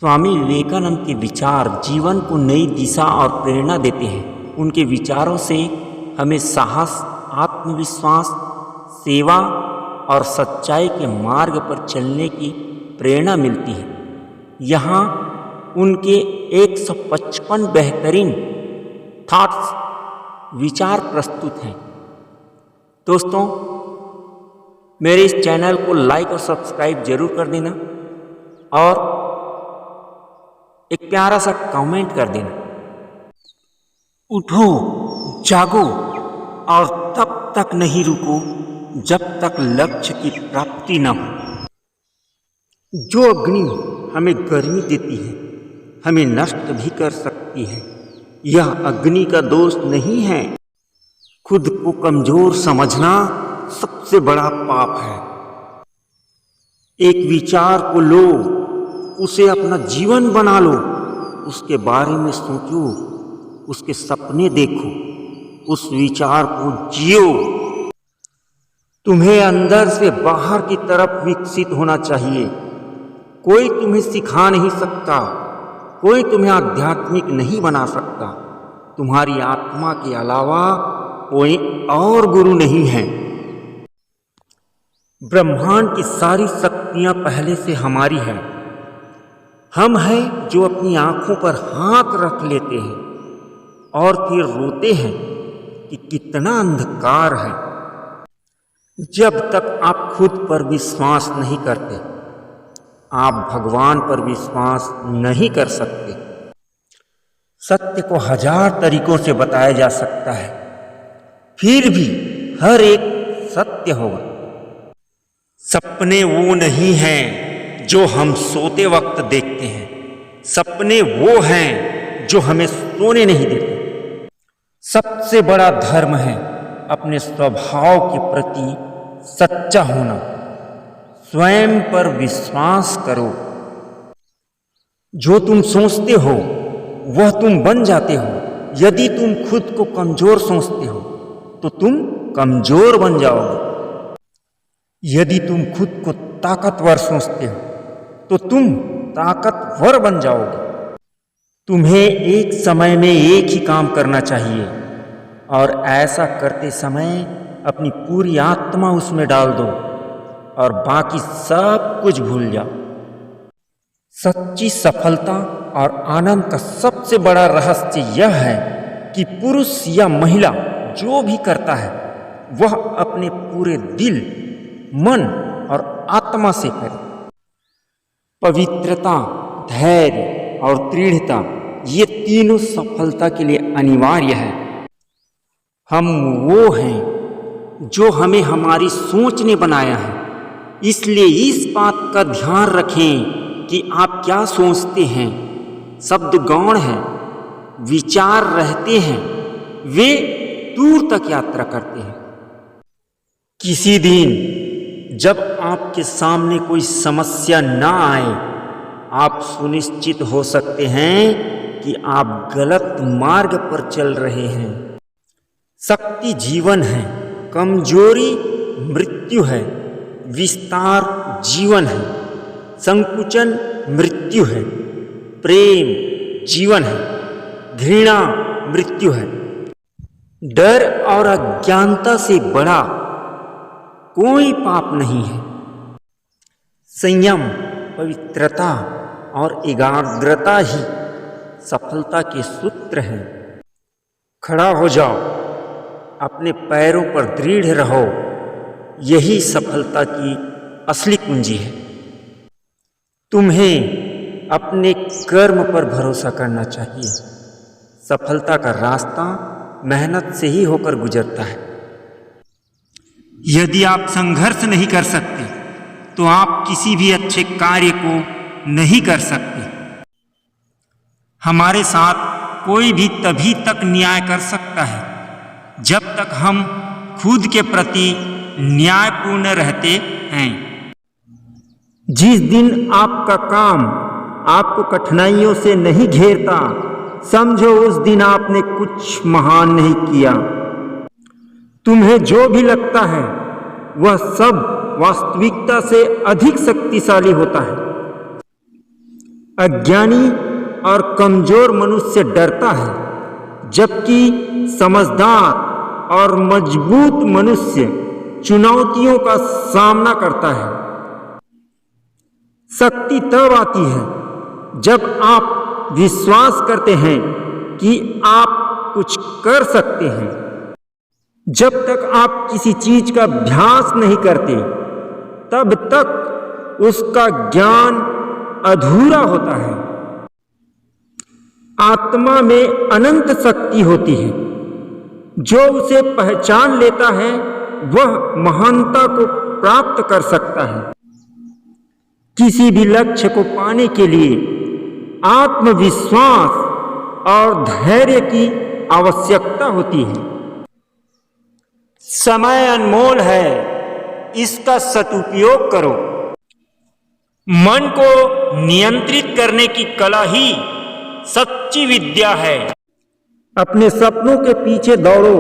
स्वामी विवेकानंद के विचार जीवन को नई दिशा और प्रेरणा देते हैं। उनके विचारों से हमें साहस, आत्मविश्वास, सेवा और सच्चाई के मार्ग पर चलने की प्रेरणा मिलती है। यहाँ उनके 155 बेहतरीन थॉट्स, विचार प्रस्तुत हैं। दोस्तों, मेरे इस चैनल को लाइक और सब्सक्राइब जरूर कर देना और एक प्यारा सा कमेंट कर देना। उठो, जागो और तब तक नहीं रुको जब तक लक्ष्य की प्राप्ति न हो। जो अग्नि हमें गर्मी देती है, हमें नष्ट भी कर सकती है। यह अग्नि का दोष नहीं है। खुद को कमजोर समझना सबसे बड़ा पाप है। एक विचार को लो, उसे अपना जीवन बना लो, उसके बारे में सोचो, उसके सपने देखो, उस विचार को जियो। तुम्हें अंदर से बाहर की तरफ विकसित होना चाहिए। कोई तुम्हें सिखा नहीं सकता, कोई तुम्हें आध्यात्मिक नहीं बना सकता। तुम्हारी आत्मा के अलावा कोई और गुरु नहीं है। ब्रह्मांड की सारी शक्तियां पहले से हमारी हैं। हम हैं जो अपनी आंखों पर हाथ रख लेते हैं और फिर रोते हैं कि कितना अंधकार है। जब तक आप खुद पर विश्वास नहीं करते, आप भगवान पर विश्वास नहीं कर सकते। सत्य को 1000 तरीकों से बताया जा सकता है, फिर भी हर एक सत्य होगा। सपने वो नहीं हैं जो हम सोते वक्त देखते हैं। सपने वो हैं जो हमें सोने नहीं देते। सबसे बड़ा धर्म है अपने स्वभाव के प्रति सच्चा होना। स्वयं पर विश्वास करो। जो तुम सोचते हो वह तुम बन जाते हो। यदि तुम खुद को कमजोर सोचते हो तो तुम कमजोर बन जाओगे। यदि तुम खुद को ताकतवर सोचते हो तो तुम ताकतवर बन जाओगे। तुम्हें एक समय में एक ही काम करना चाहिए और ऐसा करते समय अपनी पूरी आत्मा उसमें डाल दो और बाकी सब कुछ भूल जाओ। सच्ची सफलता और आनंद का सबसे बड़ा रहस्य यह है कि पुरुष या महिला जो भी करता है वह अपने पूरे दिल, मन और आत्मा से करे। पवित्रता, धैर्य और दृढ़ता, ये तीनों सफलता के लिए अनिवार्य है। हम वो हैं जो हमें हमारी सोच ने बनाया है। इसलिए इस बात का ध्यान रखें कि आप क्या सोचते हैं। शब्द गौण हैं, विचार रहते हैं, वे दूर तक यात्रा करते हैं। किसी दिन जब आपके सामने कोई समस्या ना आए, आप सुनिश्चित हो सकते हैं कि आप गलत मार्ग पर चल रहे हैं। शक्ति जीवन है, कमजोरी मृत्यु है, विस्तार जीवन है, संकुचन मृत्यु है, प्रेम जीवन है, घृणा मृत्यु है। डर और अज्ञानता से बड़ा कोई पाप नहीं है। संयम, पवित्रता और एकाग्रता ही सफलता के सूत्र हैं। खड़ा हो जाओ, अपने पैरों पर दृढ़ रहो। यही सफलता की असली कुंजी है। तुम्हें अपने कर्म पर भरोसा करना चाहिए। सफलता का रास्ता मेहनत से ही होकर गुजरता है। यदि आप संघर्ष नहीं कर सकते तो आप किसी भी अच्छे कार्य को नहीं कर सकते। हमारे साथ कोई भी तभी तक न्याय कर सकता है जब तक हम खुद के प्रति न्यायपूर्ण रहते हैं। जिस दिन आपका काम आपको कठिनाइयों से नहीं घेरता, समझो उस दिन आपने कुछ महान नहीं किया। तुम्हें जो भी लगता है वह सब वास्तविकता से अधिक शक्तिशाली होता है। अज्ञानी और कमजोर मनुष्य डरता है, जबकि समझदार और मजबूत मनुष्य चुनौतियों का सामना करता है। शक्ति तब आती है जब आप विश्वास करते हैं कि आप कुछ कर सकते हैं। जब तक आप किसी चीज का अभ्यास नहीं करते, तब तक उसका ज्ञान अधूरा होता है। आत्मा में अनंत शक्ति होती है। जो उसे पहचान लेता है वह महानता को प्राप्त कर सकता है। किसी भी लक्ष्य को पाने के लिए आत्मविश्वास और धैर्य की आवश्यकता होती है। समय अनमोल है, इसका सदुपयोग करो। मन को नियंत्रित करने की कला ही सच्ची विद्या है। अपने सपनों के पीछे दौड़ो,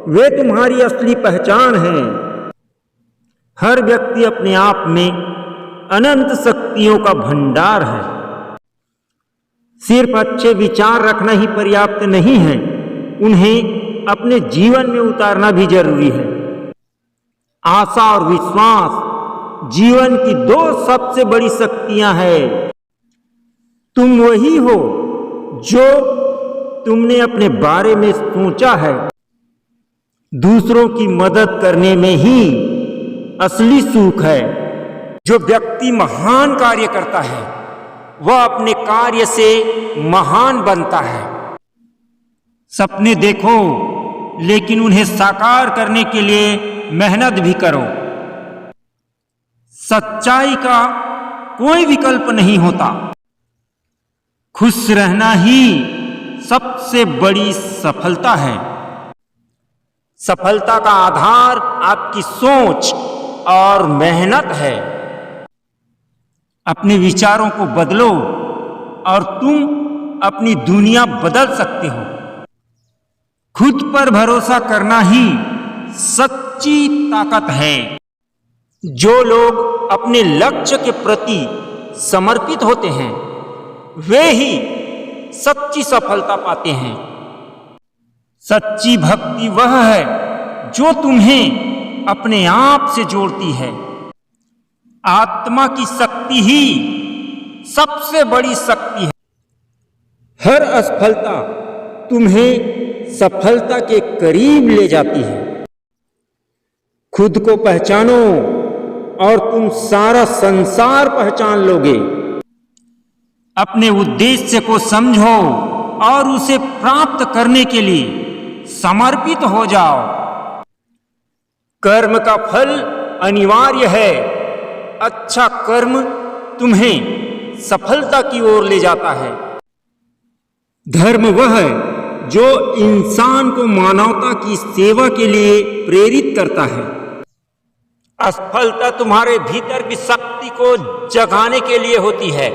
वे तुम्हारी असली पहचान है। हर व्यक्ति अपने आप में अनंत शक्तियों का भंडार है। सिर्फ अच्छे विचार रखना ही पर्याप्त नहीं है, उन्हें अपने जीवन में उतारना भी जरूरी है। आशा और विश्वास जीवन की दो सबसे बड़ी शक्तियां हैं। तुम वही हो जो तुमने अपने बारे में सोचा है। दूसरों की मदद करने में ही असली सुख है। जो व्यक्ति महान कार्य करता है वह अपने कार्य से महान बनता है। सपने देखो, लेकिन उन्हें साकार करने के लिए मेहनत भी करो। सच्चाई का कोई विकल्प नहीं होता। खुश रहना ही सबसे बड़ी सफलता है। सफलता का आधार आपकी सोच और मेहनत है। अपने विचारों को बदलो और तुम अपनी दुनिया बदल सकते हो। खुद पर भरोसा करना ही सच्ची ताकत है। जो लोग अपने लक्ष्य के प्रति समर्पित होते हैं वे ही सच्ची सफलता पाते हैं। सच्ची भक्ति वह है जो तुम्हें अपने आप से जोड़ती है। आत्मा की शक्ति ही सबसे बड़ी शक्ति है। हर असफलता तुम्हें सफलता के करीब ले जाती है। खुद को पहचानो और तुम सारा संसार पहचान लोगे। अपने उद्देश्य को समझो और उसे प्राप्त करने के लिए समर्पित हो जाओ। कर्म का फल अनिवार्य है। अच्छा कर्म तुम्हें सफलता की ओर ले जाता है। धर्म वह है जो इंसान को मानवता की सेवा के लिए प्रेरित करता है। असफलता तुम्हारे भीतर की शक्ति को जगाने के लिए होती है।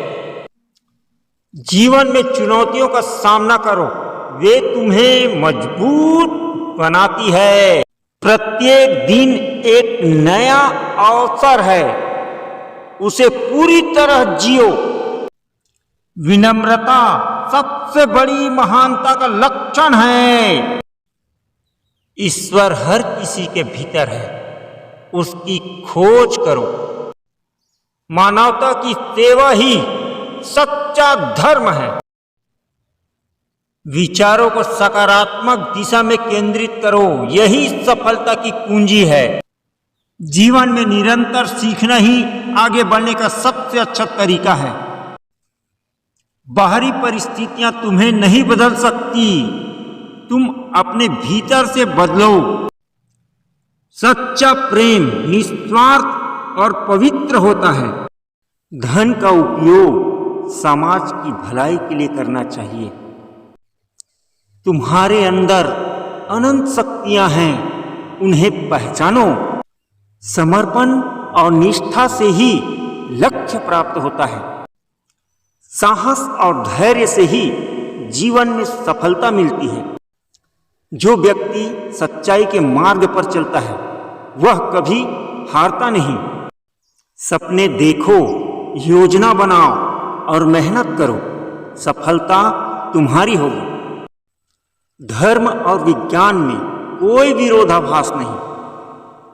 जीवन में चुनौतियों का सामना करो, वे तुम्हें मजबूत बनाती है। प्रत्येक दिन एक नया अवसर है, उसे पूरी तरह जियो। विनम्रता सबसे बड़ी महानता का लक्षण है। ईश्वर हर किसी के भीतर है, उसकी खोज करो। मानवता की सेवा ही सच्चा धर्म है। विचारों को सकारात्मक दिशा में केंद्रित करो, यही सफलता की कुंजी है। जीवन में निरंतर सीखना ही आगे बढ़ने का सबसे अच्छा तरीका है। बाहरी परिस्थितियां तुम्हें नहीं बदल सकती, तुम अपने भीतर से बदलो। सच्चा प्रेम निस्वार्थ और पवित्र होता है। धन का उपयोग समाज की भलाई के लिए करना चाहिए। तुम्हारे अंदर अनंत शक्तियां हैं, उन्हें पहचानो। समर्पण और निष्ठा से ही लक्ष्य प्राप्त होता है। साहस और धैर्य से ही जीवन में सफलता मिलती है। जो व्यक्ति सच्चाई के मार्ग पर चलता है वह कभी हारता नहीं। सपने देखो, योजना बनाओ और मेहनत करो, सफलता तुम्हारी होगी। धर्म और विज्ञान में कोई विरोधाभास नहीं,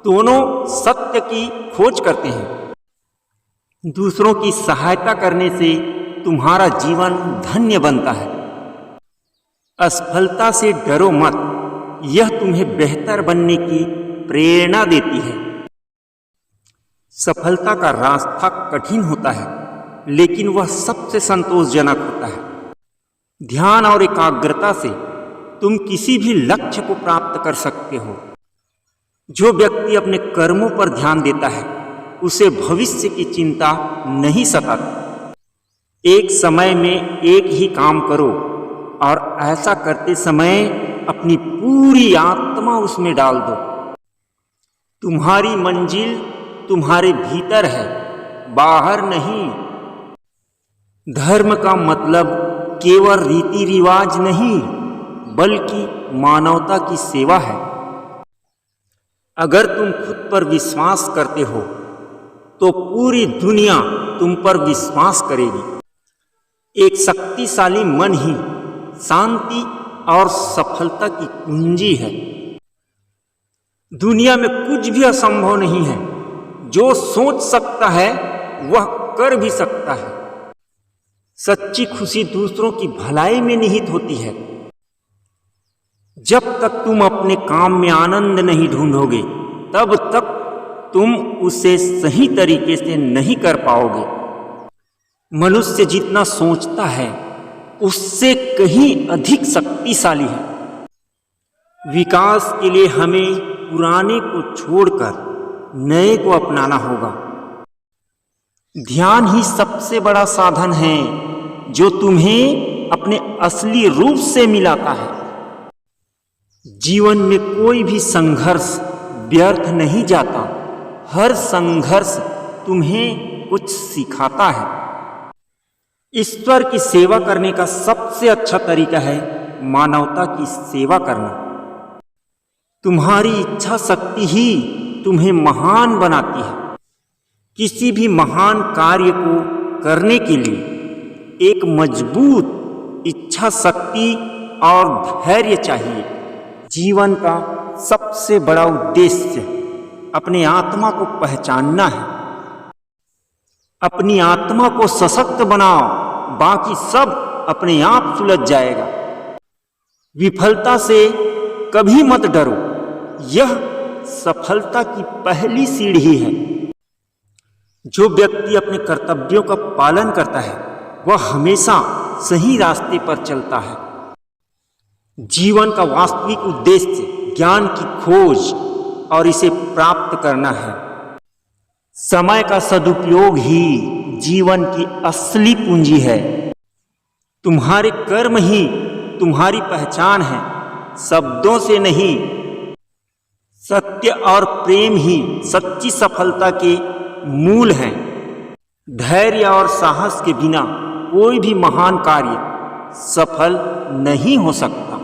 दोनों सत्य की खोज करते हैं। दूसरों की सहायता करने से तुम्हारा जीवन धन्य बनता है। असफलता से डरो मत, यह तुम्हें बेहतर बनने की प्रेरणा देती है। सफलता का रास्ता कठिन होता है, लेकिन वह सबसे संतोषजनक होता है। ध्यान और एकाग्रता से तुम किसी भी लक्ष्य को प्राप्त कर सकते हो। जो व्यक्ति अपने कर्मों पर ध्यान देता है, उसे भविष्य की चिंता नहीं सताती। एक समय में एक ही काम करो और ऐसा करते समय अपनी पूरी आत्मा उसमें डाल दो। तुम्हारी मंजिल तुम्हारे भीतर है, बाहर नहीं। धर्म का मतलब केवल रीति रिवाज नहीं, बल्कि मानवता की सेवा है। अगर तुम खुद पर विश्वास करते हो तो पूरी दुनिया तुम पर विश्वास करेगी। एक शक्तिशाली मन ही शांति और सफलता की कुंजी है। दुनिया में कुछ भी असंभव नहीं है। जो सोच सकता है वह कर भी सकता है। सच्ची खुशी दूसरों की भलाई में निहित होती है। जब तक तुम अपने काम में आनंद नहीं ढूंढोगे, तब तक तुम उसे सही तरीके से नहीं कर पाओगे। मनुष्य जितना सोचता है उससे कहीं अधिक शक्तिशाली है। विकास के लिए हमें पुराने को छोड़कर नए को अपनाना होगा। ध्यान ही सबसे बड़ा साधन है जो तुम्हें अपने असली रूप से मिलाता है। जीवन में कोई भी संघर्ष व्यर्थ नहीं जाता। हर संघर्ष तुम्हें कुछ सिखाता है। ईश्वर की सेवा करने का सबसे अच्छा तरीका है मानवता की सेवा करना। तुम्हारी इच्छा शक्ति ही तुम्हें महान बनाती है। किसी भी महान कार्य को करने के लिए एक मजबूत इच्छा शक्ति और धैर्य चाहिए। जीवन का सबसे बड़ा उद्देश्य अपने आत्मा को पहचानना है। अपनी आत्मा को सशक्त बनाओ, बाकी सब अपने आप सुलझ जाएगा। विफलता से कभी मत डरो, यह सफलता की पहली सीढ़ी है। जो व्यक्ति अपने कर्तव्यों का पालन करता है वह हमेशा सही रास्ते पर चलता है। जीवन का वास्तविक उद्देश्य ज्ञान की खोज और इसे प्राप्त करना है। समय का सदुपयोग ही जीवन की असली पूंजी है। तुम्हारे कर्म ही तुम्हारी पहचान है, शब्दों से नहीं। सत्य और प्रेम ही सच्ची सफलता के मूल हैं। धैर्य और साहस के बिना कोई भी महान कार्य सफल नहीं हो सकता।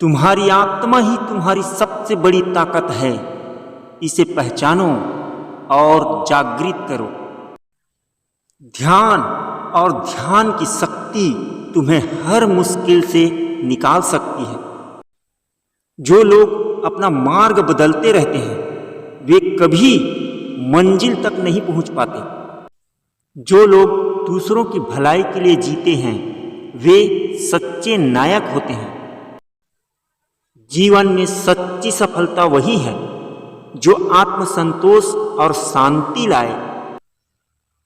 तुम्हारी आत्मा ही तुम्हारी सबसे बड़ी ताकत है। इसे पहचानो और जागृत करो। ध्यान और ध्यान की शक्ति तुम्हें हर मुश्किल से निकाल सकती है। जो लोग अपना मार्ग बदलते रहते हैं वे कभी मंजिल तक नहीं पहुंच पाते। जो लोग दूसरों की भलाई के लिए जीते हैं वे सच्चे नायक होते हैं। जीवन में सच्ची सफलता वही है जो आत्मसंतोष और शांति लाए।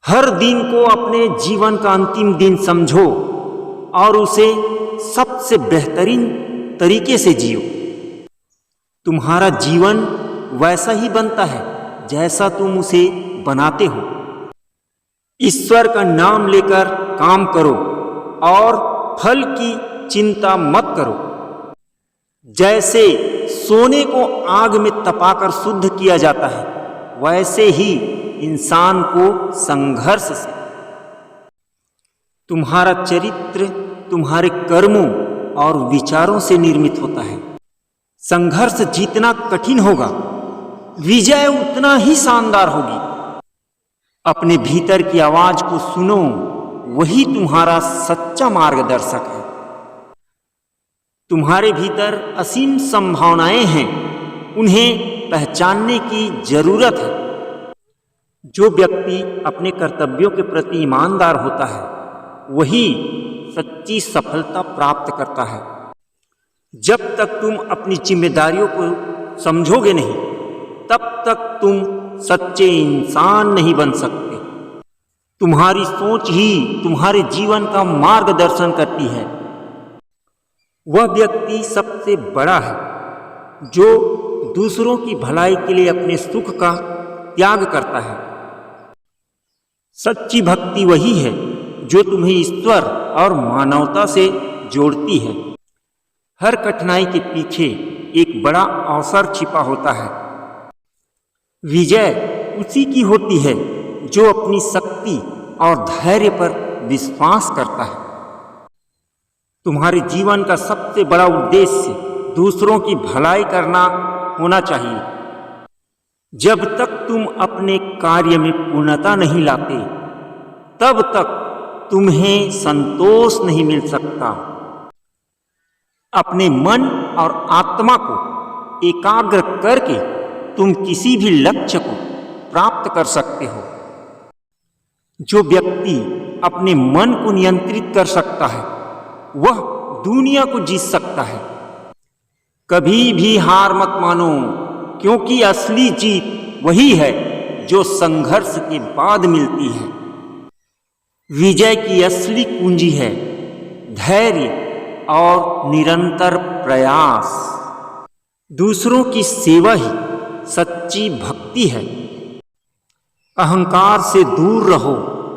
हर दिन को अपने जीवन का अंतिम दिन समझो और उसे सबसे बेहतरीन तरीके से जियो। तुम्हारा जीवन वैसा ही बनता है जैसा तुम उसे बनाते हो। ईश्वर का नाम लेकर काम करो और फल की चिंता मत करो। जैसे सोने को आग में तपाकर शुद्ध किया जाता है, वैसे ही इंसान को संघर्ष से। तुम्हारा चरित्र तुम्हारे कर्मों और विचारों से निर्मित होता है। संघर्ष जितना कठिन होगा, विजय उतना ही शानदार होगी। अपने भीतर की आवाज को सुनो, वही तुम्हारा सच्चा मार्गदर्शक है। तुम्हारे भीतर असीम संभावनाएं हैं, उन्हें पहचानने की जरूरत है। जो व्यक्ति अपने कर्तव्यों के प्रति ईमानदार होता है, वही सच्ची सफलता प्राप्त करता है। जब तक तुम अपनी जिम्मेदारियों को समझोगे नहीं, तब तक तुम सच्चे इंसान नहीं बन सकते। तुम्हारी सोच ही तुम्हारे जीवन का मार्गदर्शन करती है। वह व्यक्ति सबसे बड़ा है जो दूसरों की भलाई के लिए अपने सुख का त्याग करता है। सच्ची भक्ति वही है जो तुम्हें ईश्वर और मानवता से जोड़ती है। हर कठिनाई के पीछे एक बड़ा अवसर छिपा होता है। विजय उसी की होती है जो अपनी शक्ति और धैर्य पर विश्वास करता है। तुम्हारे जीवन का सबसे बड़ा उद्देश्य दूसरों की भलाई करना होना चाहिए। जब तक तुम अपने कार्य में पूर्णता नहीं लाते, तब तक तुम्हें संतोष नहीं मिल सकता। अपने मन और आत्मा को एकाग्र करके तुम किसी भी लक्ष्य को प्राप्त कर सकते हो। जो व्यक्ति अपने मन को नियंत्रित कर सकता है, वह दुनिया को जीत सकता है। कभी भी हार मत मानो, क्योंकि असली जीत वही है जो संघर्ष के बाद मिलती है। विजय की असली कुंजी है धैर्य और निरंतर प्रयास। दूसरों की सेवा ही सच्ची भक्ति है। अहंकार से दूर रहो,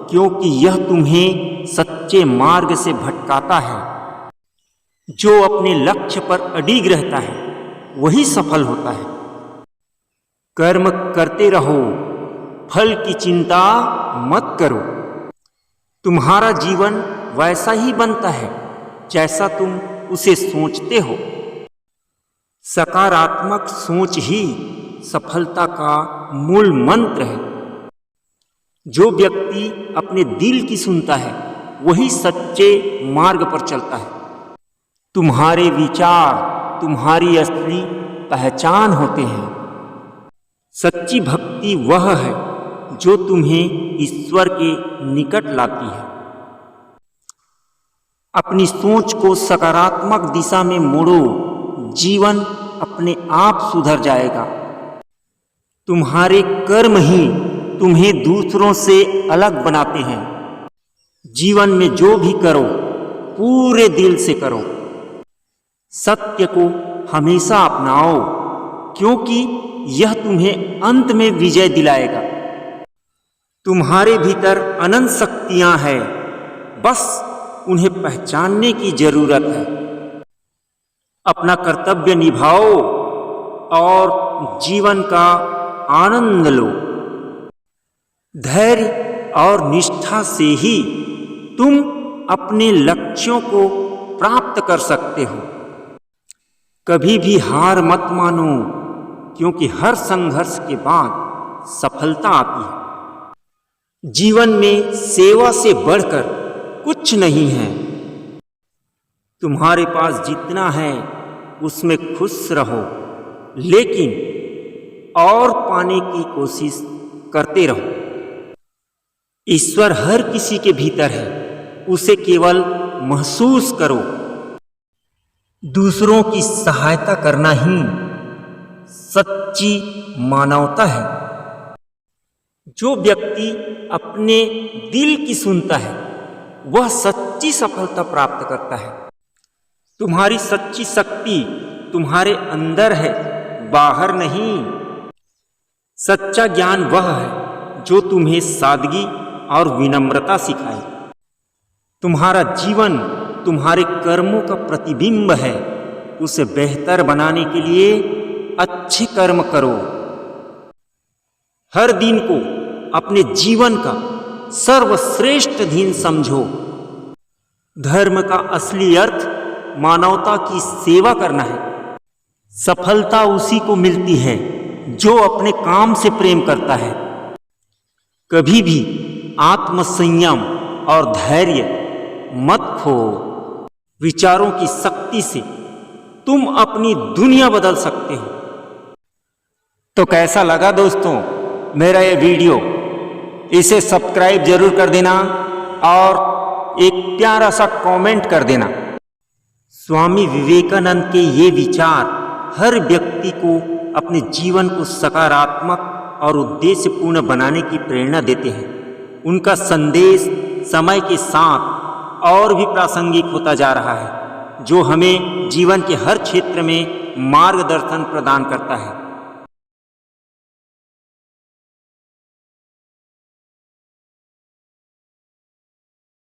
क्योंकि यह तुम्हें सच्चे मार्ग से भटकाता है। जो अपने लक्ष्य पर अडिग रहता है, वही सफल होता है। कर्म करते रहो, फल की चिंता मत करो। तुम्हारा जीवन वैसा ही बनता है जैसा तुम उसे सोचते हो। सकारात्मक सोच ही सफलता का मूल मंत्र है। जो व्यक्ति अपने दिल की सुनता है, वही सच्चे मार्ग पर चलता है। तुम्हारे विचार तुम्हारी असली पहचान होते हैं। सच्ची भक्ति वह है जो तुम्हें ईश्वर के निकट लाती है। अपनी सोच को सकारात्मक दिशा में मोड़ो, जीवन अपने आप सुधर जाएगा। तुम्हारे कर्म ही तुम्हें दूसरों से अलग बनाते हैं। जीवन में जो भी करो, पूरे दिल से करो। सत्य को हमेशा अपनाओ, क्योंकि यह तुम्हें अंत में विजय दिलाएगा। तुम्हारे भीतर अनंत शक्तियां हैं, बस उन्हें पहचानने की जरूरत है। अपना कर्तव्य निभाओ और जीवन का आनंद लो। धैर्य और निष्ठा से ही तुम अपने लक्ष्यों को प्राप्त कर सकते हो। कभी भी हार मत मानो, क्योंकि हर संघर्ष के बाद सफलता आती है। जीवन में सेवा से बढ़कर कुछ नहीं है। तुम्हारे पास जितना है उसमें खुश रहो, लेकिन और पाने की कोशिश करते रहो। ईश्वर हर किसी के भीतर है, उसे केवल महसूस करो। दूसरों की सहायता करना ही सच्ची मानवता है। जो व्यक्ति अपने दिल की सुनता है, वह सच्ची सफलता प्राप्त करता है। तुम्हारी सच्ची शक्ति तुम्हारे अंदर है, बाहर नहीं। सच्चा ज्ञान वह है जो तुम्हें सादगी और विनम्रता सिखाए। तुम्हारा जीवन तुम्हारे कर्मों का प्रतिबिंब है। उसे बेहतर बनाने के लिए अच्छे कर्म करो। हर दिन को अपने जीवन का सर्वश्रेष्ठ दिन समझो। धर्म का असली अर्थ मानवता की सेवा करना है। सफलता उसी को मिलती है जो अपने काम से प्रेम करता है। कभी भी आत्मसंयम और धैर्य मत खो। विचारों की शक्ति से तुम अपनी दुनिया बदल सकते हो। तो कैसा लगा दोस्तों मेरा ये वीडियो? इसे सब्सक्राइब जरूर कर देना और एक प्यारा सा कमेंट कर देना। स्वामी विवेकानंद के ये विचार हर व्यक्ति को अपने जीवन को सकारात्मक और उद्देश्यपूर्ण बनाने की प्रेरणा देते हैं। उनका संदेश समय के साथ और भी प्रासंगिक होता जा रहा है, जो हमें जीवन के हर क्षेत्र में मार्गदर्शन प्रदान करता है।